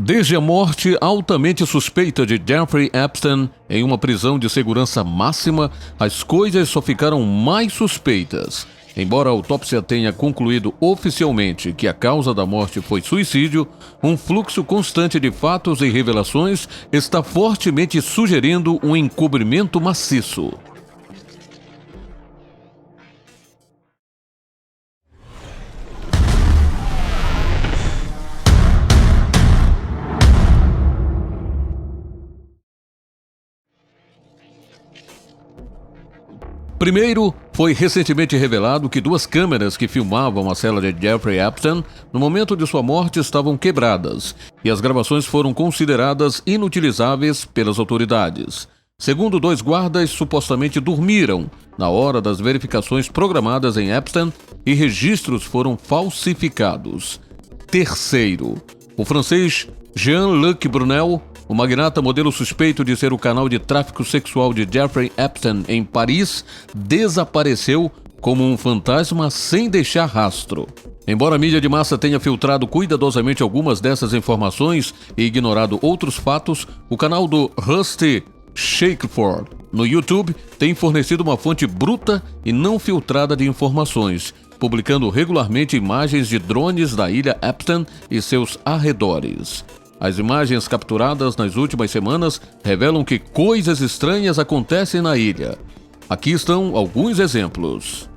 Desde a morte altamente suspeita de Jeffrey Epstein em uma prisão de segurança máxima, as coisas só ficaram mais suspeitas. Embora a autópsia tenha concluído oficialmente que a causa da morte foi suicídio, um fluxo constante de fatos e revelações está fortemente sugerindo um encobrimento maciço. Primeiro, foi recentemente revelado que duas câmeras que filmavam a cela de Jeffrey Epstein no momento de sua morte estavam quebradas e as gravações foram consideradas inutilizáveis pelas autoridades. Segundo, dois guardas supostamente dormiram na hora das verificações programadas em Epstein e registros foram falsificados. Terceiro, o francês Jean-Luc Brunel, o magnata modelo suspeito de ser o canal de tráfico sexual de Jeffrey Epstein em Paris, desapareceu como um fantasma sem deixar rastro. Embora a mídia de massa tenha filtrado cuidadosamente algumas dessas informações e ignorado outros fatos, o canal do Rusty Shackelford no YouTube tem fornecido uma fonte bruta e não filtrada de informações, publicando regularmente imagens de drones da ilha Epstein e seus arredores. As imagens capturadas nas últimas semanas revelam que coisas estranhas acontecem na ilha. Aqui estão alguns exemplos.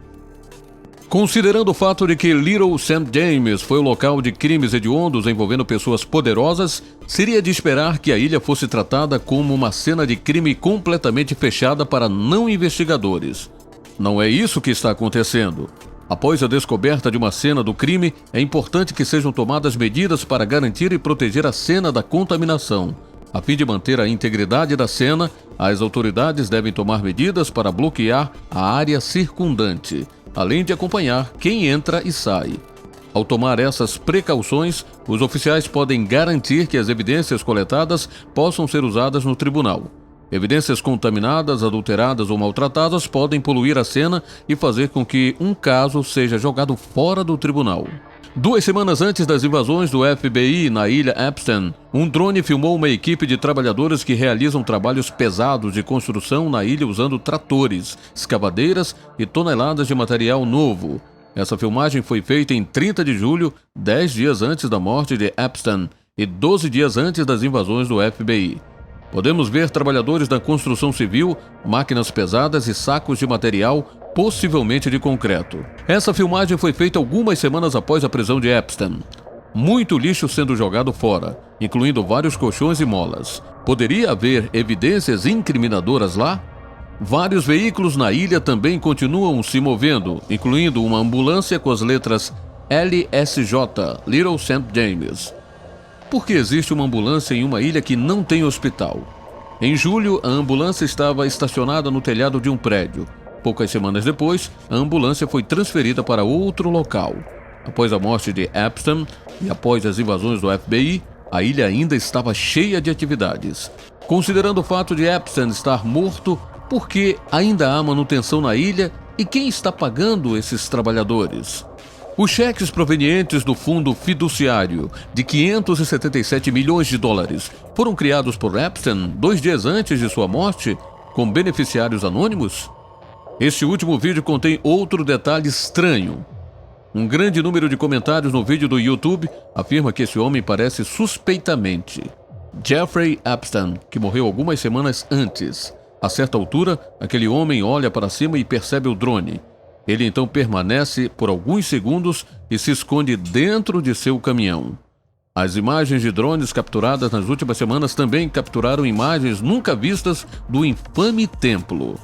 Considerando o fato de que Little St. James foi o local de crimes hediondos envolvendo pessoas poderosas, seria de esperar que a ilha fosse tratada como uma cena de crime completamente fechada para não investigadores. Não é isso que está acontecendo. Após a descoberta de uma cena do crime, é importante que sejam tomadas medidas para garantir e proteger a cena da contaminação. A fim de manter a integridade da cena, as autoridades devem tomar medidas para bloquear a área circundante, além de acompanhar quem entra e sai. Ao tomar essas precauções, os oficiais podem garantir que as evidências coletadas possam ser usadas no tribunal. Evidências contaminadas, adulteradas ou maltratadas podem poluir a cena e fazer com que um caso seja jogado fora do tribunal. 2 semanas antes das invasões do FBI na ilha Epstein, um drone filmou uma equipe de trabalhadores que realizam trabalhos pesados de construção na ilha usando tratores, escavadeiras e toneladas de material novo. Essa filmagem foi feita em 30 de julho, 10 dias antes da morte de Epstein e 12 dias antes das invasões do FBI. Podemos ver trabalhadores da construção civil, máquinas pesadas e sacos de material, possivelmente de concreto. Essa filmagem foi feita algumas semanas após a prisão de Epstein. Muito lixo sendo jogado fora, incluindo vários colchões e molas. Poderia haver evidências incriminadoras lá? Vários veículos na ilha também continuam se movendo, incluindo uma ambulância com as letras LSJ, Little St. James. Por que existe uma ambulância em uma ilha que não tem hospital? Em julho, a ambulância estava estacionada no telhado de um prédio. Poucas semanas depois, a ambulância foi transferida para outro local. Após a morte de Epstein e após as invasões do FBI, a ilha ainda estava cheia de atividades. Considerando o fato de Epstein estar morto, por que ainda há manutenção na ilha e quem está pagando esses trabalhadores? Os cheques provenientes do fundo fiduciário de 577 milhões de dólares foram criados por Epstein 2 dias antes de sua morte, com beneficiários anônimos? Este último vídeo contém outro detalhe estranho. Um grande número de comentários no vídeo do YouTube afirma que esse homem parece suspeitamente Jeffrey Epstein, que morreu algumas semanas antes. A certa altura, aquele homem olha para cima e percebe o drone. Ele então permanece por alguns segundos e se esconde dentro de seu caminhão. As imagens de drones capturadas nas últimas semanas também capturaram imagens nunca vistas do infame templo.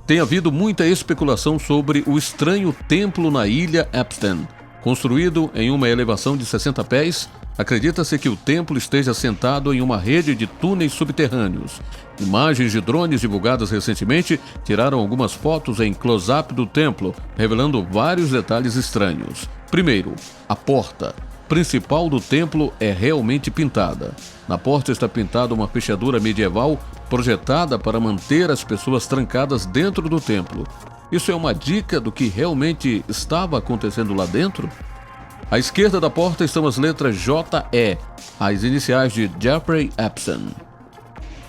Tem havido muita especulação sobre o estranho templo na ilha Epstein. Construído em uma elevação de 60 pés, acredita-se que o templo esteja sentado em uma rede de túneis subterrâneos. Imagens de drones divulgadas recentemente tiraram algumas fotos em close-up do templo, revelando vários detalhes estranhos. Primeiro, a porta principal do templo é realmente pintada. Na porta está pintada uma fechadura medieval projetada para manter as pessoas trancadas dentro do templo. Isso é uma dica do que realmente estava acontecendo lá dentro? À esquerda da porta estão as letras JE, as iniciais de Jeffrey Epstein.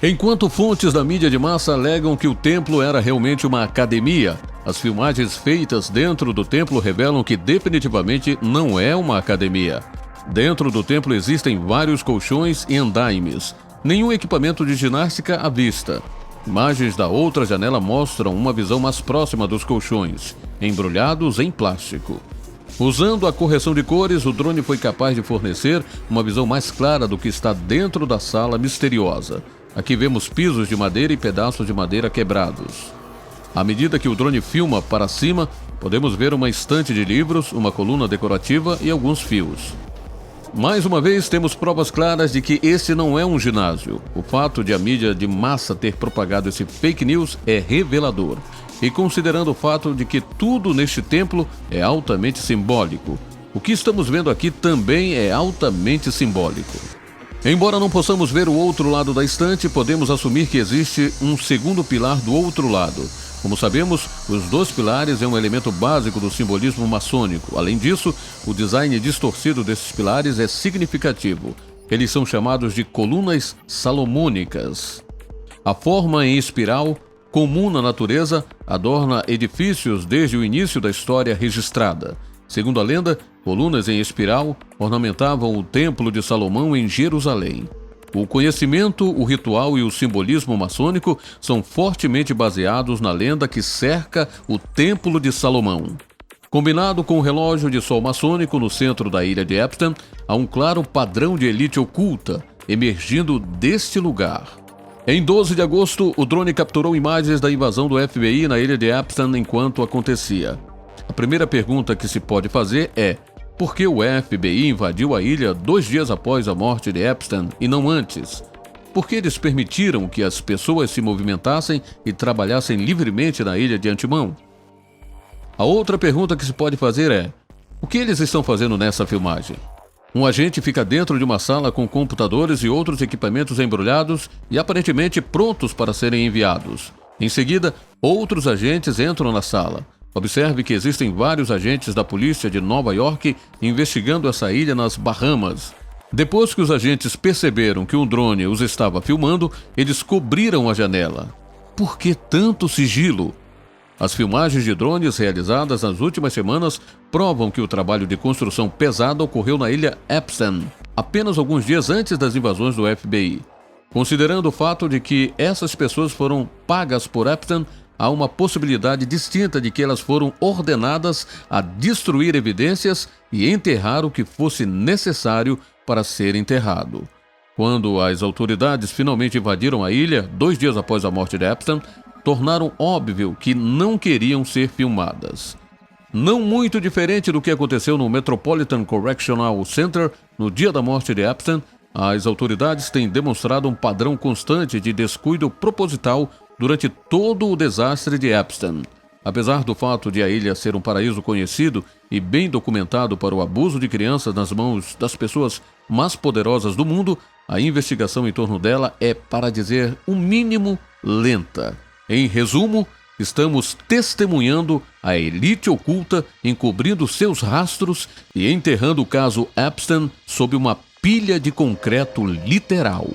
Enquanto fontes da mídia de massa alegam que o templo era realmente uma academia, as filmagens feitas dentro do templo revelam que definitivamente não é uma academia. Dentro do templo existem vários colchões e andaimes, nenhum equipamento de ginástica à vista. Imagens da outra janela mostram uma visão mais próxima dos colchões, embrulhados em plástico. Usando a correção de cores, o drone foi capaz de fornecer uma visão mais clara do que está dentro da sala misteriosa. Aqui vemos pisos de madeira e pedaços de madeira quebrados. À medida que o drone filma para cima, podemos ver uma estante de livros, uma coluna decorativa e alguns fios. Mais uma vez, temos provas claras de que esse não é um ginásio. O fato de a mídia de massa ter propagado esse fake news é revelador. E considerando o fato de que tudo neste templo é altamente simbólico, o que estamos vendo aqui também é altamente simbólico. Embora não possamos ver o outro lado da estante, podemos assumir que existe um segundo pilar do outro lado. Como sabemos, os dois pilares é um elemento básico do simbolismo maçônico. Além disso, o design distorcido desses pilares é significativo. Eles são chamados de colunas salomônicas. A forma em espiral, comum na natureza, adorna edifícios desde o início da história registrada. Segundo a lenda, colunas em espiral ornamentavam o Templo de Salomão em Jerusalém. O conhecimento, o ritual e o simbolismo maçônico são fortemente baseados na lenda que cerca o Templo de Salomão. Combinado com o relógio de sol maçônico no centro da ilha de Epstein, há um claro padrão de elite oculta emergindo deste lugar. Em 12 de agosto, o drone capturou imagens da invasão do FBI na ilha de Epstein enquanto acontecia. A primeira pergunta que se pode fazer é: por que o FBI invadiu a ilha 2 dias após a morte de Epstein e não antes? Por que eles permitiram que as pessoas se movimentassem e trabalhassem livremente na ilha de antemão? A outra pergunta que se pode fazer é: o que eles estão fazendo nessa filmagem? Um agente fica dentro de uma sala com computadores e outros equipamentos embrulhados e aparentemente prontos para serem enviados. Em seguida, outros agentes entram na sala. Observe que existem vários agentes da polícia de Nova York investigando essa ilha nas Bahamas. Depois que os agentes perceberam que um drone os estava filmando, eles cobriram a janela. Por que tanto sigilo? As filmagens de drones realizadas nas últimas semanas provam que o trabalho de construção pesada ocorreu na ilha Epstein, apenas alguns dias antes das invasões do FBI. Considerando o fato de que essas pessoas foram pagas por Epstein, há uma possibilidade distinta de que elas foram ordenadas a destruir evidências e enterrar o que fosse necessário para ser enterrado. Quando as autoridades finalmente invadiram a ilha, 2 dias após a morte de Epstein, tornaram óbvio que não queriam ser filmadas. Não muito diferente do que aconteceu no Metropolitan Correctional Center no dia da morte de Epstein, as autoridades têm demonstrado um padrão constante de descuido proposital durante todo o desastre de Epstein. Apesar do fato de a ilha ser um paraíso conhecido e bem documentado para o abuso de crianças nas mãos das pessoas mais poderosas do mundo, a investigação em torno dela é, para dizer o mínimo, lenta. Em resumo, estamos testemunhando a elite oculta encobrindo seus rastros e enterrando o caso Epstein sob uma pilha de concreto literal.